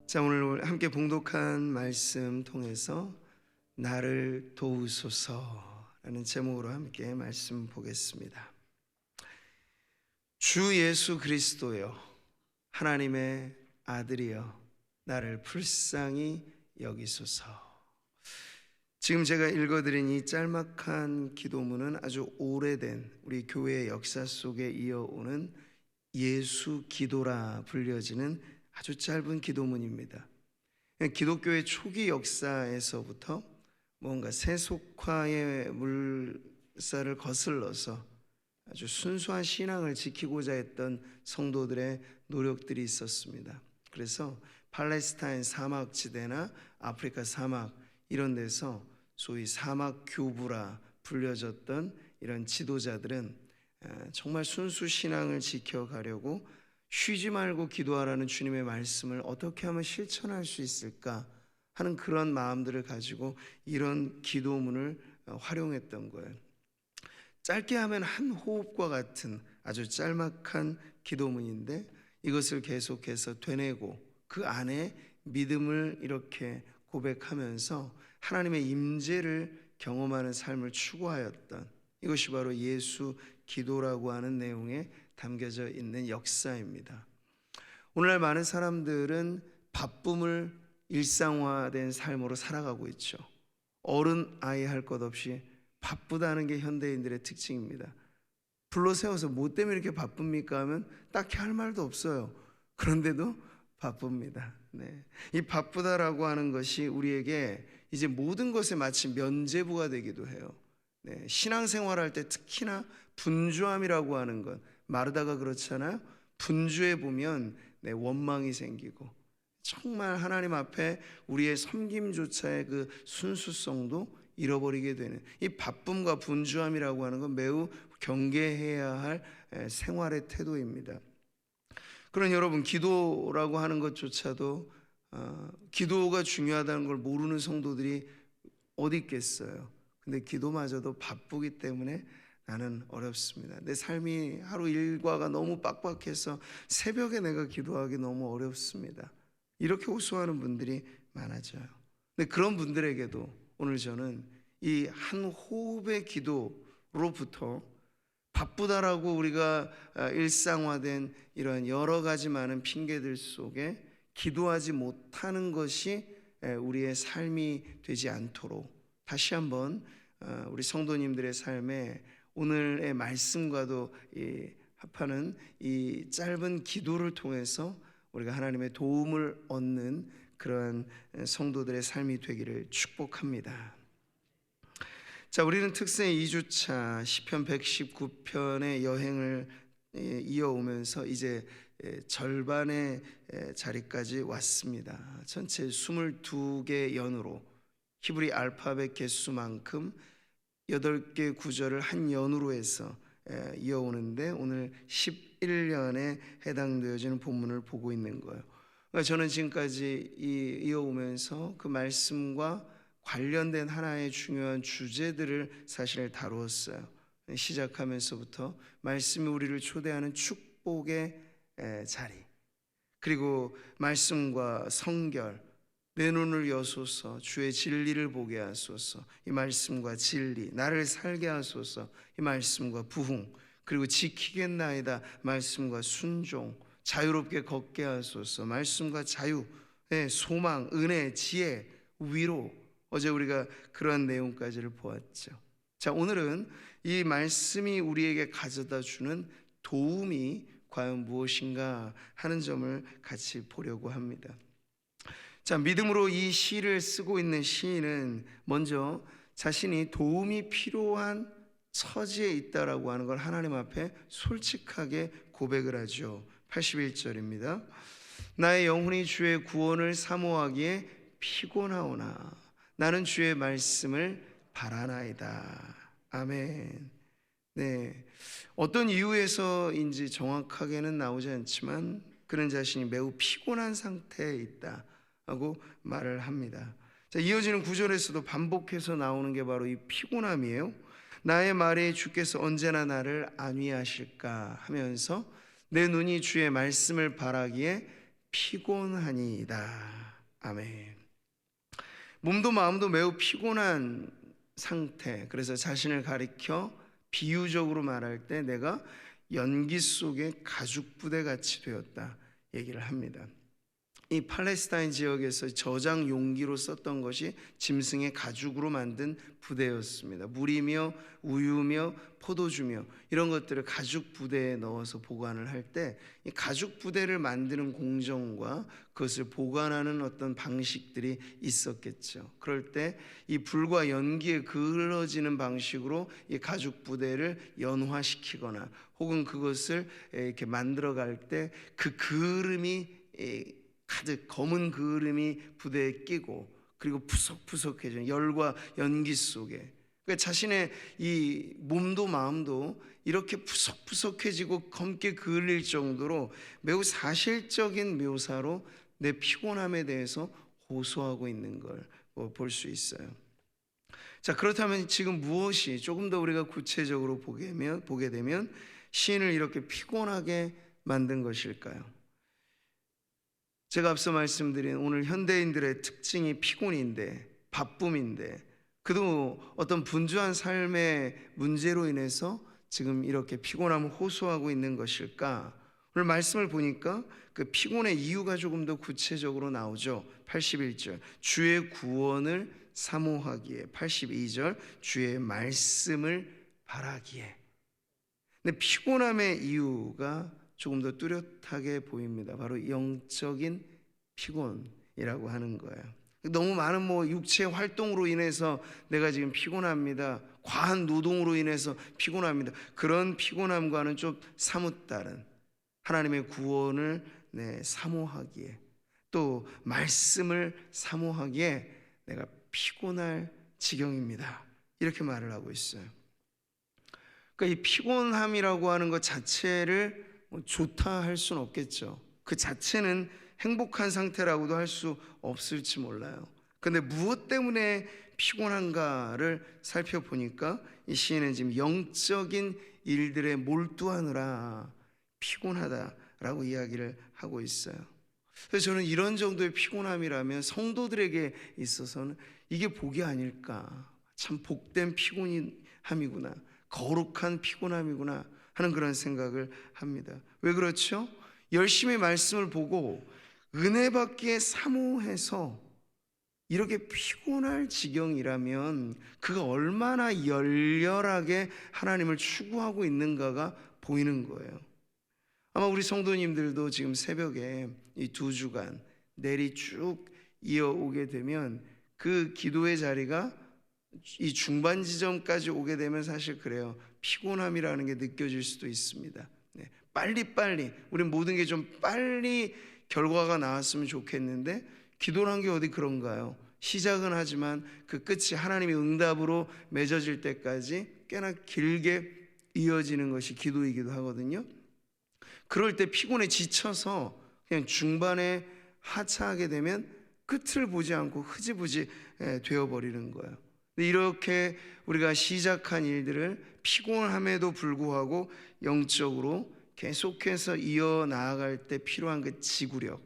자, 오늘 함께 봉독한 말씀 통해서 나를 도우소서라는 제목으로 함께 말씀 보겠습니다. 주 예수 그리스도여, 하나님의 아들이여, 나를 불쌍히 여기소서. 지금 제가 읽어드린 이 짤막한 기도문은 아주 오래된 우리 교회의 역사 속에 이어오는 예수 기도라 불려지는 아주 짧은 기도문입니다. 기독교의 초기 역사에서부터 뭔가 세속화의 물살을 거슬러서 아주 순수한 신앙을 지키고자 했던 성도들의 노력들이 있었습니다. 그래서 팔레스타인 사막지대나 아프리카 사막 이런 데서 소위 사막 교부라 불려졌던 이런 지도자들은 정말 순수 신앙을 지켜가려고 쉬지 말고 기도하라는 주님의 말씀을 어떻게 하면 실천할 수 있을까 하는 그런 마음들을 가지고 이런 기도문을 활용했던 거예요. 짧게 하면 한 호흡과 같은 아주 짤막한 기도문인데 이것을 계속해서 되뇌고 그 안에 믿음을 이렇게 고백하면서 하나님의 임재를 경험하는 삶을 추구하였던 이것이 바로 예수 기도라고 하는 내용에 담겨져 있는 역사입니다. 오늘날 많은 사람들은 바쁨을 일상화된 삶으로 살아가고 있죠. 어른 아이 할 것 없이 바쁘다는 게 현대인들의 특징입니다. 불러세워서 뭐 때문에 이렇게 바쁩니까 하면 딱히 할 말도 없어요. 그런데도 바쁩니다. 이 바쁘다라고 하는 것이 우리에게 이제 모든 것에 마치 면죄부가 되기도 해요. 신앙생활할 때 특히나 분주함이라고 하는 것, 마르다가 그렇잖아요. 분주해 보면 원망이 생기고 정말 하나님 앞에 우리의 섬김조차의 그 순수성도 잃어버리게 되는 이 바쁨과 분주함이라고 하는 건 매우 경계해야 할 생활의 태도입니다. 그런 여러분, 기도라고 하는 것조차도 기도가 중요하다는 걸 모르는 성도들이 어디 있겠어요. 근데 기도마저도 바쁘기 때문에 나는 어렵습니다. 내 삶이 하루 일과가 너무 빡빡해서 새벽에 내가 기도하기 너무 어렵습니다. 이렇게 호소하는 분들이 많아져요. 근데 그런 분들에게도 오늘 저는 이 한 호흡의 기도로부터 바쁘다라고 우리가 일상화된 이런 여러 가지 많은 핑계들 속에 기도하지 못하는 것이 우리의 삶이 되지 않도록 다시 한번 우리 성도님들의 삶에 오늘의 말씀과도 합하는 이 짧은 기도를 통해서 우리가 하나님의 도움을 얻는 그런 성도들의 삶이 되기를 축복합니다. 자, 우리는 특세 2주차 시편 119편의 여행을 이어오면서 이제 절반의 자리까지 왔습니다. 전체 22개 연으로 히브리 알파벳 개수만큼 8개 구절을 한 연으로 해서 이어오는데 오늘 11년에 해당되어지는 본문을 보고 있는 거예요. 그러니까 저는 지금까지 이어오면서 그 말씀과 관련된 하나의 중요한 주제들을 사실 다루었어요. 시작하면서부터 말씀이 우리를 초대하는 축복의 자리, 그리고 말씀과 성결, 내 눈을 여소서, 주의 진리를 보게 하소서, 이 말씀과 진리, 나를 살게 하소서, 이 말씀과 부흥, 그리고 지키겠나이다, 말씀과 순종, 자유롭게 걷게 하소서, 말씀과 자유, 소망, 은혜, 지혜, 위로. 어제 우리가 그러한 내용까지를 보았죠. 자, 오늘은 이 말씀이 우리에게 가져다 주는 도움이 과연 무엇인가 하는 점을 같이 보려고 합니다. 자, 믿음으로 이 시를 쓰고 있는 시인은 먼저 자신이 도움이 필요한 처지에 있다라고 하는 걸 하나님 앞에 솔직하게 고백을 하죠. 81절입니다. 나의 영혼이 주의 구원을 사모하기에 피곤하오나 나는 주의 말씀을 바라나이다. 아멘. 어떤 이유에서인지 정확하게는 나오지 않지만 그는 자신이 매우 피곤한 상태에 있다 하고 말을 합니다. 자, 이어지는 구절에서도 반복해서 나오는 게 바로 이 피곤함이에요. 나의 말에 주께서 언제나 나를 안위하실까 하면서 내 눈이 주의 말씀을 바라기에 피곤하니이다. 아멘. 몸도 마음도 매우 피곤한 상태. 그래서 자신을 가리켜 비유적으로 말할 때 내가 연기 속의 가죽 부대 같이 되었다 얘기를 합니다. 이 팔레스타인 지역에서 저장 용기로 썼던 것이 짐승의 가죽으로 만든 부대였습니다. 물이며 우유며 포도주며 이런 것들을 가죽 부대에 넣어서 보관을 할 때 이 가죽 부대를 만드는 공정과 그것을 보관하는 어떤 방식들이 있었겠죠. 그럴 때 이 불과 연기에 그을러지는 방식으로 이 가죽 부대를 연화시키거나 혹은 그것을 이렇게 만들어 갈 때 그 그름이 가득 검은 그름이 부대에 끼고 그리고 푸석푸석해지는 열과 연기 속에 그러니까 자신의 이 몸도 마음도 이렇게 푸석푸석해지고 검게 그을릴 정도로 매우 사실적인 묘사로 내 피곤함에 대해서 호소하고 있는 걸 볼 수 있어요. 자, 그렇다면 지금 무엇이 조금 더 우리가 구체적으로 보게 되면 시인을 이렇게 피곤하게 만든 것일까요? 제가 앞서 말씀드린 오늘 현대인들의 특징이 피곤인데 바쁨인데 그도 어떤 분주한 삶의 문제로 인해서 지금 이렇게 피곤함을 호소하고 있는 것일까? 오늘 말씀을 보니까 그 피곤의 이유가 조금 더 구체적으로 나오죠. 81절 주의 구원을 사모하기에, 82절 주의 말씀을 바라기에. 근데 피곤함의 이유가 조금 더 뚜렷하게 보입니다. 바로 영적인 피곤이라고 하는 거예요. 너무 많은 육체 활동으로 인해서 내가 지금 피곤합니다. 과한 노동으로 인해서 피곤합니다. 그런 피곤함과는 좀 사뭇 다른 하나님의 구원을 사모하기에 또 말씀을 사모하기에 내가 피곤할 지경입니다. 이렇게 말을 하고 있어요. 그러니까 이 피곤함이라고 하는 것 자체를 좋다 할 수는 없겠죠. 그 자체는 행복한 상태라고도 할 수 없을지 몰라요. 그런데 무엇 때문에 피곤한가를 살펴보니까 이 시인은 지금 영적인 일들에 몰두하느라 피곤하다라고 이야기를 하고 있어요. 그래서 저는 이런 정도의 피곤함이라면 성도들에게 있어서는 이게 복이 아닐까, 참 복된 피곤함이구나, 거룩한 피곤함이구나 하는 그런 생각을 합니다. 왜 그렇죠? 열심히 말씀을 보고 은혜 받기에 사모해서 이렇게 피곤할 지경이라면 그가 얼마나 열렬하게 하나님을 추구하고 있는가가 보이는 거예요. 아마 우리 성도님들도 지금 새벽에 이 2주간 내리 쭉 이어오게 되면 그 기도의 자리가 이 중반 지점까지 오게 되면 사실 그래요. 피곤함이라는 게 느껴질 수도 있습니다. 빨리빨리 우리 모든 게 좀 빨리 결과가 나왔으면 좋겠는데 기도란 게 어디 그런가요? 시작은 하지만 그 끝이 하나님의 응답으로 맺어질 때까지 꽤나 길게 이어지는 것이 기도이기도 하거든요. 그럴 때 피곤에 지쳐서 그냥 중반에 하차하게 되면 끝을 보지 않고 흐지부지 되어버리는 거예요. 이렇게 우리가 시작한 일들을 피곤함에도 불구하고 영적으로 계속해서 이어나갈 때 필요한 그 지구력,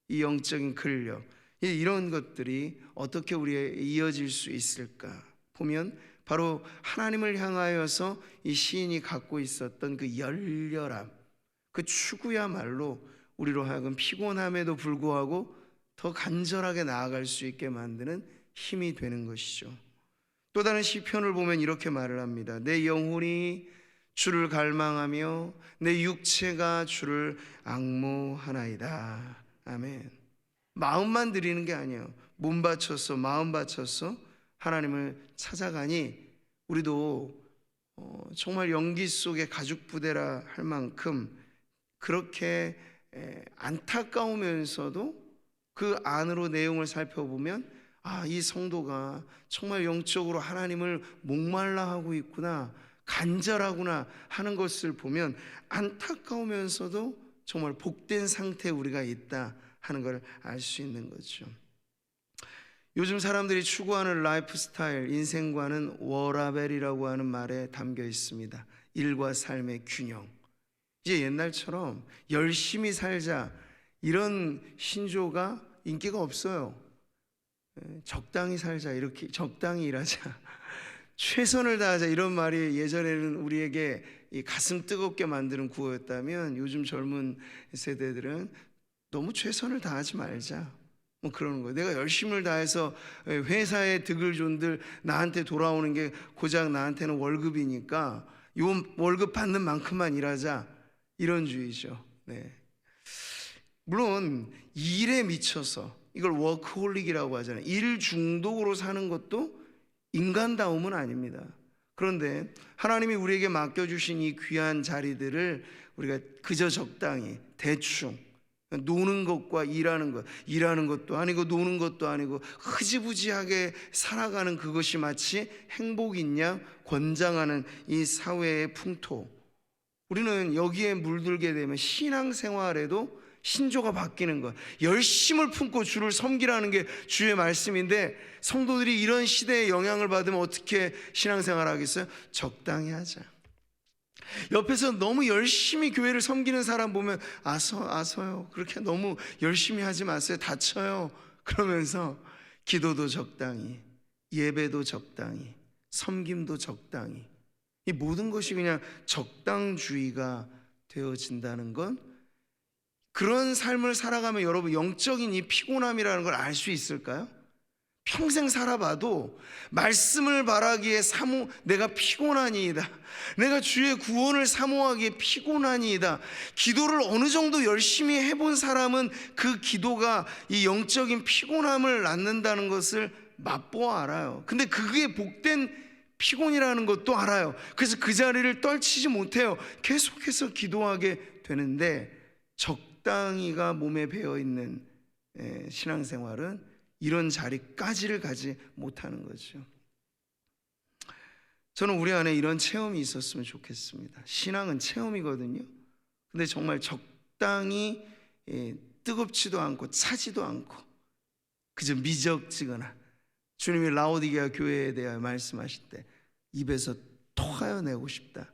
이 영적인 근력, 이런 것들이 어떻게 우리에 이어질 수 있을까 보면 바로 하나님을 향하여서 이 시인이 갖고 있었던 그 열렬함, 그 추구야말로 우리로 하여금 피곤함에도 불구하고 더 간절하게 나아갈 수 있게 만드는 힘이 되는 것이죠. 또 다른 시편을 보면 이렇게 말을 합니다. 내 영혼이 주를 갈망하며 내 육체가 주를 앙모하나이다. 아멘. 마음만 드리는 게 아니에요. 몸 바쳐서 마음 바쳐서 하나님을 찾아가니 우리도 정말 연기 속의 가죽 부대라 할 만큼 그렇게 안타까우면서도 그 안으로 내용을 살펴보면 이 성도가 정말 영적으로 하나님을 목말라 하고 있구나, 간절하구나 하는 것을 보면 안타까우면서도 정말 복된 상태에 우리가 있다 하는 걸 알 수 있는 거죠. 요즘 사람들이 추구하는 라이프 스타일, 인생과는 워라벨이라고 하는 말에 담겨 있습니다. 일과 삶의 균형. 이제 옛날처럼 열심히 살자 이런 신조가 인기가 없어요. 적당히 살자, 이렇게 적당히 일하자, 최선을 다하자, 이런 말이 예전에는 우리에게 이 가슴 뜨겁게 만드는 구호였다면 요즘 젊은 세대들은 너무 최선을 다하지 말자, 뭐 그러는 거예요. 내가 열심을 다해서 회사의 득을 존들 나한테 돌아오는 게 고작 나한테는 월급이니까 요 월급 받는 만큼만 일하자, 이런 주의죠. 네. 물론 일에 미쳐서, 이걸 워크홀릭이라고 하잖아요. 일 중독으로 사는 것도 인간다움은 아닙니다. 그런데 하나님이 우리에게 맡겨주신 이 귀한 자리들을 우리가 그저 적당히 대충, 노는 것과 일하는 것도 아니고 노는 것도 아니고 흐지부지하게 살아가는 그것이 마치 행복인 양 권장하는 이 사회의 풍토, 우리는 여기에 물들게 되면 신앙생활에도 신조가 바뀌는 것, 열심을 품고 주를 섬기라는 게 주의 말씀인데, 성도들이 이런 시대의 영향을 받으면 어떻게 신앙생활 하겠어요? 적당히 하자. 옆에서 너무 열심히 교회를 섬기는 사람 보면 아서요, 그렇게 너무 열심히 하지 마세요, 다쳐요, 그러면서 기도도 적당히, 예배도 적당히, 섬김도 적당히, 이 모든 것이 그냥 적당주의가 되어진다는 건, 그런 삶을 살아가면 여러분 영적인 이 피곤함이라는 걸 알 수 있을까요? 평생 살아봐도 말씀을 바라기에 내가 피곤하니이다, 내가 주의 구원을 사모하기에 피곤하니이다, 기도를 어느 정도 열심히 해본 사람은 그 기도가 이 영적인 피곤함을 낳는다는 것을 맛보아 알아요. 근데 그게 복된 피곤이라는 것도 알아요. 그래서 그 자리를 떨치지 못해요. 계속해서 기도하게 되는데, 적당히가 몸에 배어있는 신앙생활은 이런 자리까지를 가지 못하는 거죠. 저는 우리 안에 이런 체험이 있었으면 좋겠습니다. 신앙은 체험이거든요. 근데 정말 적당히 뜨겁지도 않고 차지도 않고 그저 미적지거나, 주님이 라오디게아 교회에 대하여 말씀하실 때 입에서 토하여내고 싶다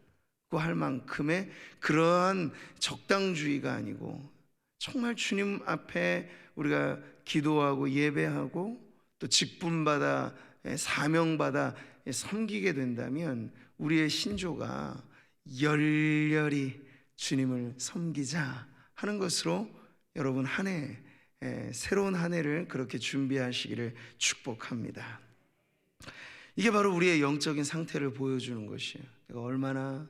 그 할 만큼의 그러한 적당주의가 아니고, 정말 주님 앞에 우리가 기도하고 예배하고 또 직분받아 사명받아 섬기게 된다면 우리의 신조가 열렬히 주님을 섬기자 하는 것으로, 여러분 새로운 한 해를 그렇게 준비하시기를 축복합니다. 이게 바로 우리의 영적인 상태를 보여주는 것이에요. 내가 얼마나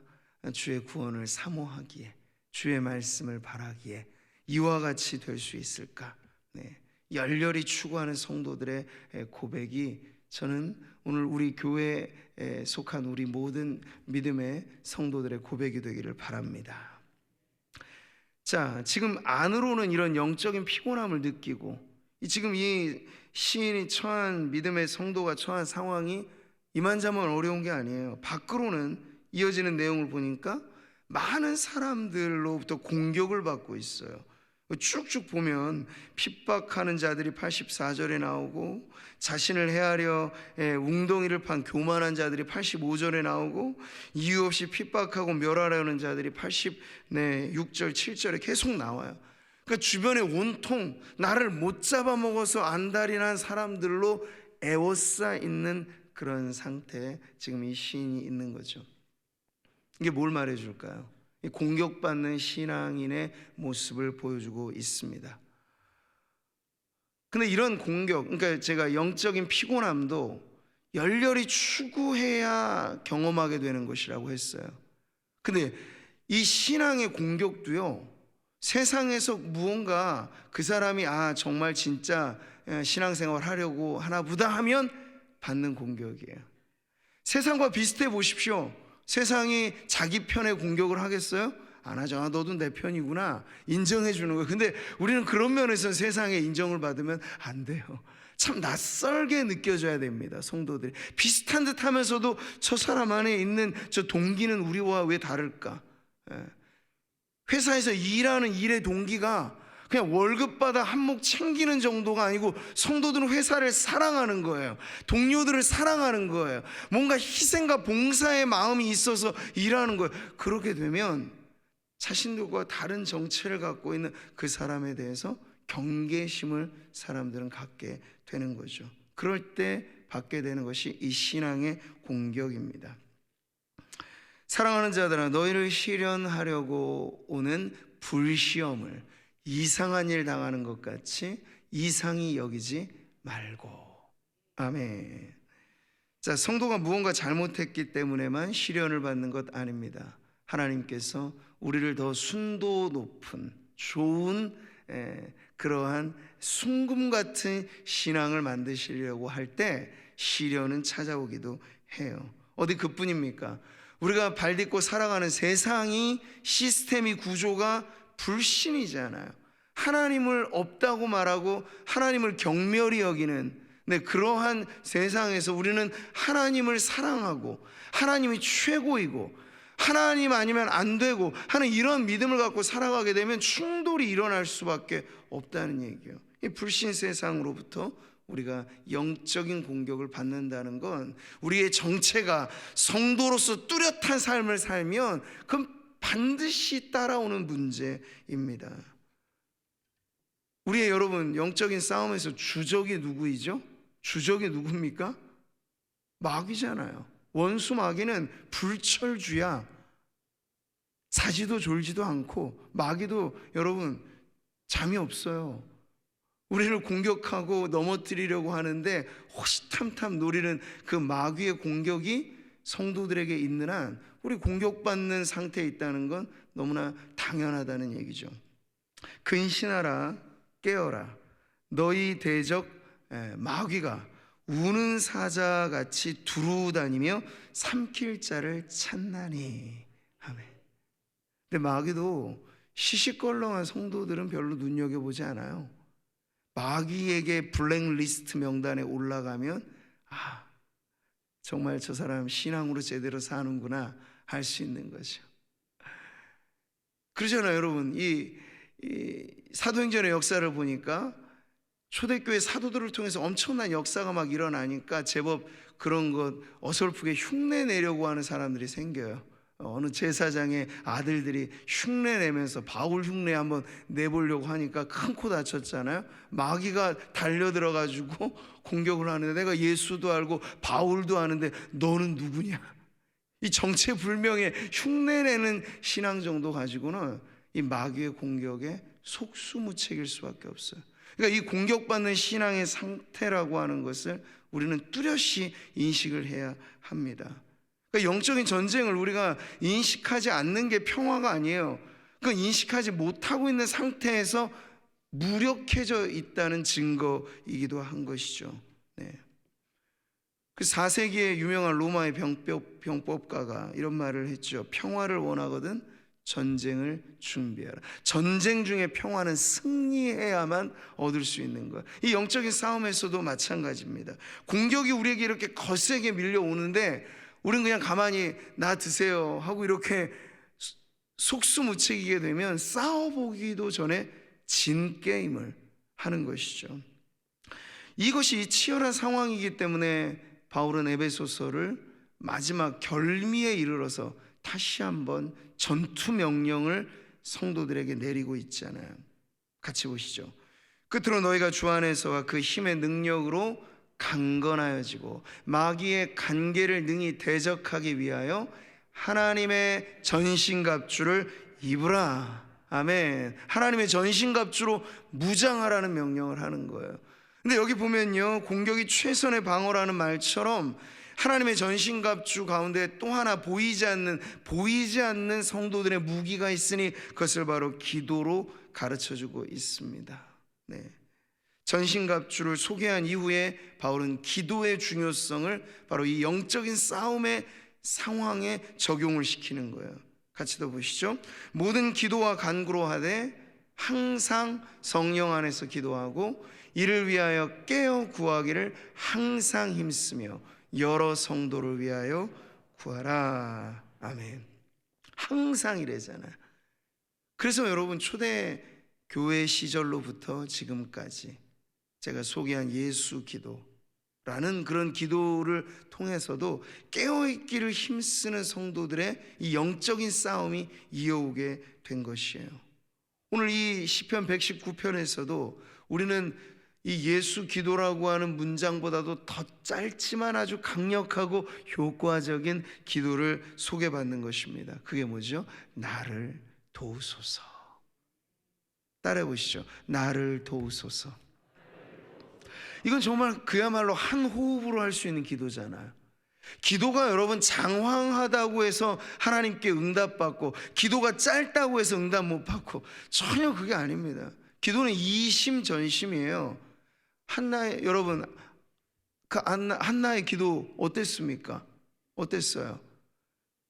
주의 구원을 사모하기에, 주의 말씀을 바라기에 이와 같이 될 수 있을까? 열렬히 추구하는 성도들의 고백이, 저는 오늘 우리 교회에 속한 우리 모든 믿음의 성도들의 고백이 되기를 바랍니다. 자, 지금 안으로는 이런 영적인 피곤함을 느끼고, 지금 이 시인이 처한, 믿음의 성도가 처한 상황이 이만저만 어려운 게 아니에요. 밖으로는 이어지는 내용을 보니까 많은 사람들로부터 공격을 받고 있어요. 쭉쭉 보면 핍박하는 자들이 84절에 나오고, 자신을 헤아려 웅덩이를 판 교만한 자들이 85절에 나오고, 이유 없이 핍박하고 멸하려는 자들이 86절 7절에 계속 나와요. 그러니까 주변에 온통 나를 못 잡아먹어서 안달이 사람들로 에워싸 있는 그런 상태에 지금 이 시인이 있는 거죠. 이게 뭘 말해줄까요? 공격받는 신앙인의 모습을 보여주고 있습니다. 근데 이런 공격, 그러니까 제가 영적인 피곤함도 열렬히 추구해야 경험하게 되는 것이라고 했어요. 근데 이 신앙의 공격도요, 세상에서 무언가 그 사람이 정말 진짜 신앙생활 하려고 하나 보다 하면 받는 공격이에요. 세상과 비슷해 보십시오. 세상이 자기 편에 공격을 하겠어요? 안 하죠. 너도 내 편이구나, 인정해 주는 거예요. 근데 우리는 그런 면에서 세상의 인정을 받으면 안 돼요. 참 낯설게 느껴져야 됩니다. 성도들이 비슷한 듯 하면서도 저 사람 안에 있는 저 동기는 우리와 왜 다를까? 회사에서 일하는 일의 동기가 그냥 월급 받아 한몫 챙기는 정도가 아니고, 성도들은 회사를 사랑하는 거예요. 동료들을 사랑하는 거예요. 뭔가 희생과 봉사의 마음이 있어서 일하는 거예요. 그렇게 되면 자신들과 다른 정체를 갖고 있는 그 사람에 대해서 경계심을 사람들은 갖게 되는 거죠. 그럴 때 받게 되는 것이 이 신앙의 공격입니다. 사랑하는 자들아, 너희를 시련하려고 오는 불시험을 이상한 일 당하는 것 같이 이상히 여기지 말고. 아멘. 자, 성도가 무언가 잘못했기 때문에만 시련을 받는 것 아닙니다. 하나님께서 우리를 더 순도 높은 좋은 그러한 순금 같은 신앙을 만드시려고 할 때 시련은 찾아오기도 해요. 어디 그뿐입니까? 우리가 발딛고 살아가는 세상이 시스템이 구조가 불신이잖아요. 하나님을 없다고 말하고 하나님을 경멸히 여기는 그러한 세상에서 우리는 하나님을 사랑하고 하나님이 최고이고 하나님 아니면 안 되고 하는 이런 믿음을 갖고 살아가게 되면 충돌이 일어날 수밖에 없다는 얘기예요. 이 불신 세상으로부터 우리가 영적인 공격을 받는다는 건 우리의 정체가 성도로서 뚜렷한 삶을 살면 그건 반드시 따라오는 문제입니다. 우리의 여러분 영적인 싸움에서 주적이 누구이죠? 주적이 누굽니까? 마귀잖아요. 원수 마귀는 불철주야. 자지도 졸지도 않고 마귀도 여러분 잠이 없어요. 우리를 공격하고 넘어뜨리려고 하는데 호시탐탐 노리는 그 마귀의 공격이 성도들에게 있는 한 우리 공격받는 상태에 있다는 건 너무나 당연하다는 얘기죠. 근신하라, 깨어라. 너희 대적 마귀가 우는 사자같이 두루다니며 삼킬 자를 찾나니. 아멘. 근데 마귀도 시시껄렁한 성도들은 별로 눈여겨보지 않아요. 마귀에게 블랙리스트 명단에 올라가면 정말 저 사람 신앙으로 제대로 사는구나 할 수 있는 거죠. 그러잖아요 여러분. 이 사도행전의 역사를 보니까 초대교회 사도들을 통해서 엄청난 역사가 막 일어나니까 제법 그런 것 어설프게 흉내 내려고 하는 사람들이 생겨요. 어느 제사장의 아들들이 흉내 내면서 바울 흉내 한번 내보려고 하니까 큰 코 다쳤잖아요. 마귀가 달려들어가지고 공격을 하는데 내가 예수도 알고 바울도 아는데 너는 누구냐? 이 정체불명의 흉내 내는 신앙 정도 가지고는 이 마귀의 공격에 속수무책일 수밖에 없어요. 그러니까 이 공격받는 신앙의 상태라고 하는 것을 우리는 뚜렷이 인식을 해야 합니다. 그러니까 영적인 전쟁을 우리가 인식하지 않는 게 평화가 아니에요. 그 인식하지 못하고 있는 상태에서 무력해져 있다는 증거이기도 한 것이죠. 네. 그 4세기의 유명한 로마의 병법가가 이런 말을 했죠. 평화를 원하거든 전쟁을 준비하라. 전쟁 중에 평화는 승리해야만 얻을 수 있는 거예요. 이 영적인 싸움에서도 마찬가지입니다. 공격이 우리에게 이렇게 거세게 밀려오는데 우리는 그냥 가만히 놔두세요 하고 이렇게 속수무책이게 되면 싸워보기도 전에 진 게임을 하는 것이죠. 이것이 치열한 상황이기 때문에 바울은 에베소서를 마지막 결미에 이르러서 다시 한번 전투 명령을 성도들에게 내리고 있잖아요. 같이 보시죠. 끝으로 너희가 주 안에서와 그 힘의 능력으로 강건하여지고 마귀의 간계를 능히 대적하기 위하여 하나님의 전신갑주를 입으라. 아멘. 하나님의 전신갑주로 무장하라는 명령을 하는 거예요. 근데 여기 보면요, 공격이 최선의 방어라는 말처럼 하나님의 전신갑주 가운데 또 하나 보이지 않는 성도들의 무기가 있으니 그것을 바로 기도로 가르쳐주고 있습니다. 네. 전신갑주를 소개한 이후에 바울은 기도의 중요성을 바로 이 영적인 싸움의 상황에 적용을 시키는 거예요. 같이 더 보시죠. 모든 기도와 간구로 하되 항상 성령 안에서 기도하고 이를 위하여 깨어 구하기를 항상 힘쓰며 여러 성도를 위하여 구하라. 아멘. 항상 이래잖아요. 그래서 여러분 초대 교회 시절로부터 지금까지 제가 소개한 예수 기도 라는 그런 기도를 통해서도 깨어있기를 힘쓰는 성도들의 이 영적인 싸움이 이어오게 된 것이에요. 오늘 이 시편 119편에서도 우리는 이 예수 기도라고 하는 문장보다도 더 짧지만 아주 강력하고 효과적인 기도를 소개받는 것입니다. 그게 뭐죠? 나를 도우소서. 따라해 보시죠. 나를 도우소서. 이건 정말 그야말로 한 호흡으로 할 수 있는 기도잖아요. 기도가 여러분 장황하다고 해서 하나님께 응답받고, 기도가 짧다고 해서 응답 못 받고, 전혀 그게 아닙니다. 기도는 이심전심이에요. 한나의, 여러분 그 한나의 기도 어땠습니까? 어땠어요?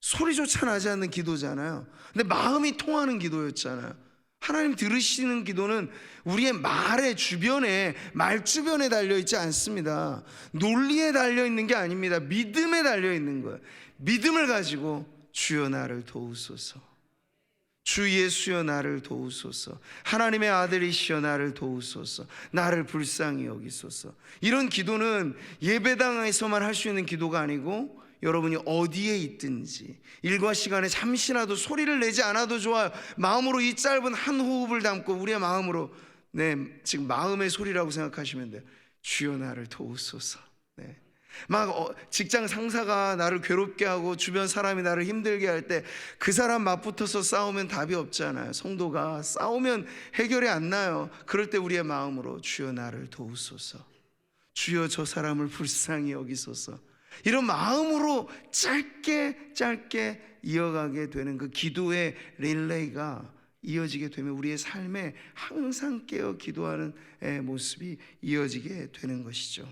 소리조차 나지 않는 기도잖아요. 근데 마음이 통하는 기도였잖아요. 하나님 들으시는 기도는 우리의 말의 주변에, 말 주변에 달려있지 않습니다. 논리에 달려있는 게 아닙니다. 믿음에 달려있는 거예요. 믿음을 가지고 주여 나를 도우소서, 주 예수여 나를 도우소서, 하나님의 아들이시여 나를 도우소서, 나를 불쌍히 여기소서. 이런 기도는 예배당에서만 할 수 있는 기도가 아니고 여러분이 어디에 있든지 일과 시간에 잠시라도 소리를 내지 않아도 좋아요. 마음으로 이 짧은 한 호흡을 담고 우리의 마음으로, 지금 마음의 소리라고 생각하시면 돼요. 주여 나를 도우소서. 막 직장 상사가 나를 괴롭게 하고 주변 사람이 나를 힘들게 할 때 그 사람 맞붙어서 싸우면 답이 없잖아요. 성도가 싸우면 해결이 안 나요. 그럴 때 우리의 마음으로 주여 나를 도우소서, 주여 저 사람을 불쌍히 여기소서, 이런 마음으로 짧게 이어가게 되는 그 기도의 릴레이가 이어지게 되면 우리의 삶에 항상 깨어 기도하는 모습이 이어지게 되는 것이죠.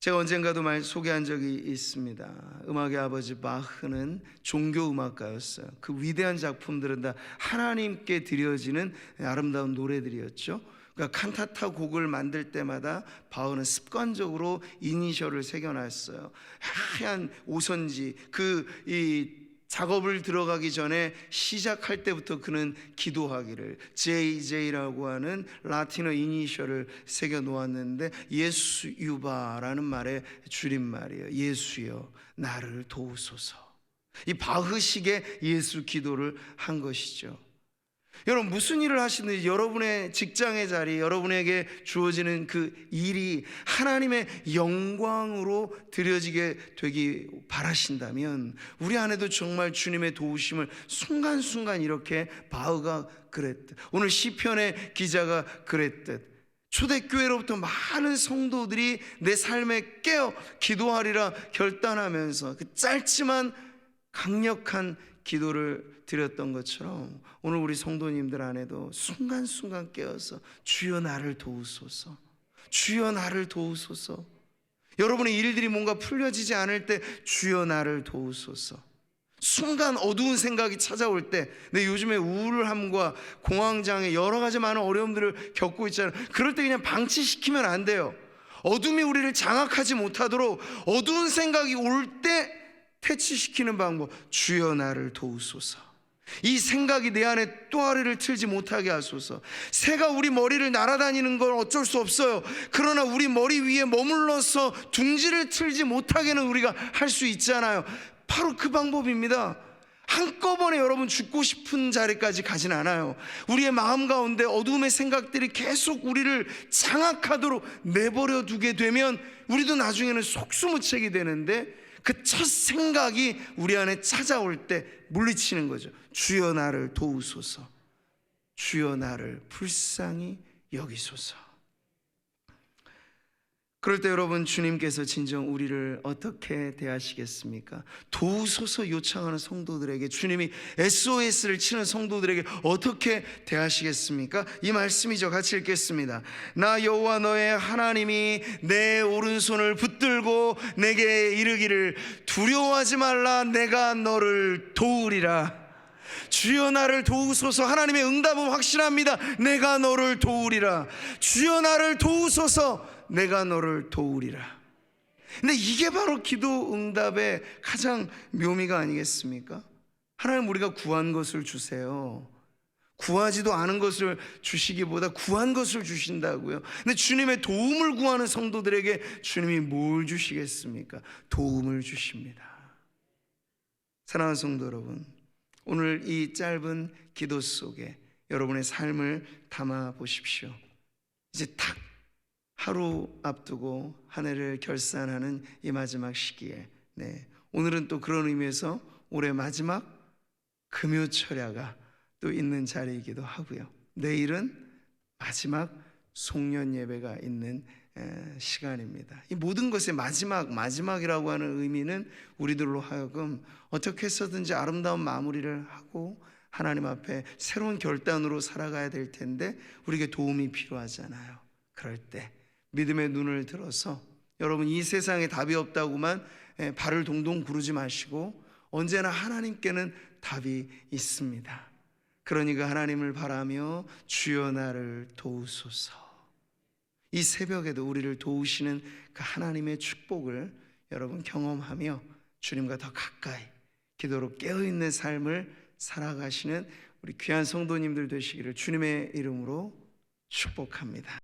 제가 언젠가도 소개한 적이 있습니다. 음악의 아버지 바흐는 종교 음악가였어요. 그 위대한 작품들은 다 하나님께 드려지는 아름다운 노래들이었죠. 그러니까 칸타타 곡을 만들 때마다 바흐는 습관적으로 이니셜을 새겨놨어요. 하얀 오선지, 이 작업을 들어가기 전에 시작할 때부터 그는 기도하기를 JJ라고 하는 라틴어 이니셜을 새겨 놓았는데, 예수유바라는 말의 줄임말이에요. 예수여 나를 도우소서. 이 바흐식의 예수 기도를 한 것이죠. 여러분, 무슨 일을 하시든지 여러분의 직장의 자리, 여러분에게 주어지는 그 일이 하나님의 영광으로 드려지게 되기 바라신다면 우리 안에도 정말 주님의 도우심을 순간순간, 이렇게 바흐가 그랬듯, 오늘 시편의 기자가 그랬듯, 초대교회로부터 많은 성도들이 내 삶에 깨어 기도하리라 결단하면서 그 짧지만 강력한 기도를 드렸던 것처럼 오늘 우리 성도님들 안에도 순간순간 깨어서 주여 나를 도우소서, 주여 나를 도우소서. 여러분의 일들이 뭔가 풀려지지 않을 때 주여 나를 도우소서. 순간 어두운 생각이 찾아올 때, 내 요즘에 우울함과 공황장애, 여러 가지 많은 어려움들을 겪고 있잖아요. 그럴 때 그냥 방치시키면 안 돼요. 어둠이 우리를 장악하지 못하도록 어두운 생각이 올 때 퇴치시키는 방법, 주여 나를 도우소서. 이 생각이 내 안에 또아리를 틀지 못하게 하소서. 새가 우리 머리를 날아다니는 건 어쩔 수 없어요. 그러나 우리 머리 위에 머물러서 둥지를 틀지 못하게는 우리가 할 수 있잖아요. 바로 그 방법입니다. 한꺼번에 여러분 죽고 싶은 자리까지 가진 않아요. 우리의 마음 가운데 어두움의 생각들이 계속 우리를 장악하도록 내버려 두게 되면 우리도 나중에는 속수무책이 되는데, 그 첫 생각이 우리 안에 찾아올 때 물리치는 거죠. 주여 나를 도우소서, 주여 나를 불쌍히 여기소서. 그럴 때 여러분, 주님께서 진정 우리를 어떻게 대하시겠습니까? 도우소서 요청하는 성도들에게, 주님이 SOS를 치는 성도들에게 어떻게 대하시겠습니까? 이 말씀이죠. 같이 읽겠습니다. 나 여호와 너의 하나님이 내 오른손을 붙들고 내게 이르기를 두려워하지 말라, 내가 너를 도우리라. 주여 나를 도우소서. 하나님의 응답은 확실합니다. 내가 너를 도우리라. 주여 나를 도우소서. 내가 너를 도우리라. 근데 이게 바로 기도 응답의 가장 묘미가 아니겠습니까? 하나님, 우리가 구한 것을 주세요. 구하지도 않은 것을 주시기보다 구한 것을 주신다고요. 근데 주님의 도움을 구하는 성도들에게 주님이 뭘 주시겠습니까? 도움을 주십니다. 사랑하는 성도 여러분, 오늘 이 짧은 기도 속에 여러분의 삶을 담아 보십시오. 이제 딱 하루 앞두고 한 해를 결산하는 이 마지막 시기에, 오늘은 또 그런 의미에서 올해 마지막 금요철야가 또 있는 자리이기도 하고요. 내일은 마지막 송년 예배가 있는 시간입니다. 이 모든 것의 마지막이라고 하는 의미는 우리들로 하여금 어떻게 해서든지 아름다운 마무리를 하고 하나님 앞에 새로운 결단으로 살아가야 될 텐데 우리에게 도움이 필요하잖아요. 그럴 때 믿음의 눈을 들어서 여러분, 이 세상에 답이 없다고만 발을 동동 구르지 마시고 언제나 하나님께는 답이 있습니다. 그러니까 하나님을 바라며 주여 나를 도우소서. 이 새벽에도 우리를 도우시는 그 하나님의 축복을 여러분 경험하며 주님과 더 가까이 기도로 깨어있는 삶을 살아가시는 우리 귀한 성도님들 되시기를 주님의 이름으로 축복합니다.